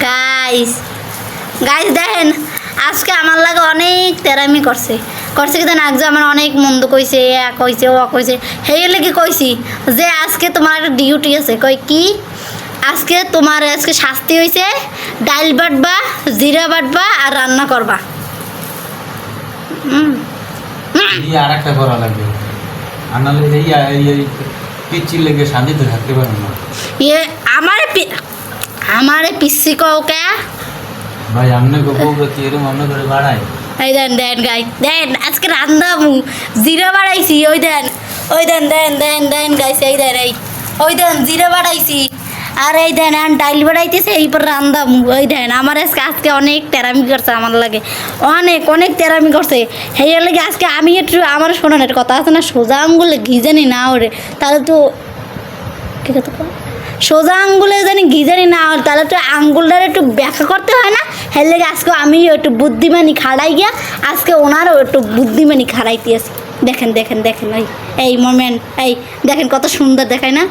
guys guys দেখেন আজকে আমার লাগে অনেক তেরামি করছে কি দেন আজকে আমার অনেক মন্দ কইছে কইছে ও কইছে হেই লাগি কইছি যে আজকে তোমার একটা ডিউটি আছে কই কি আজকে তোমার আজকে শাস্তি হইছে ডাল বাটবা জিরা বাটবা আর রান্না করবা এই আরেকটা করা লাগবে আনালে এই পিচ্ছি লেগে শান্তিতে থাকতে পারবো না ये हमारे पिस्सी को क्या ভাই আমনে গোপগতি এরকম আমনে করে বাড়াই এই দেন দেন গাই দেন আজকে রান্না জিরা বাড়াইছি ওই দেন দেন দেন দেন গাইছে এই দেন এই ওই দেন জিরা বাড়াইছি আর এই দেন আর ডাইল বাড়াইতেছে এইবার রান্দা ওই দেন আমার আজকে অনেক তেরামি করছে আমার লাগে অনেক অনেক তেরামি করছে সেই লাগে আজকে আমি একটু আমার শোনানোর কথা আছে না সোজা আঙ্গুলে ঘি জানি না ওরে তাহলে তো কী কথা সোজা আঙ্গুলে জানি ঘি জানি না ওর তাহলে তো আঙ্গুলটার একটু ব্যাখ্যা করতে হয় না সেই লাগে আজকে আমি একটু বুদ্ধিমানি খাড়াই গিয়া আজকে ওনারও একটু বুদ্ধিমানি খাড়াইতে আসি দেখেন দেখেন দেখেন এই মোমেন্ট এই দেখেন কত সুন্দর দেখায় না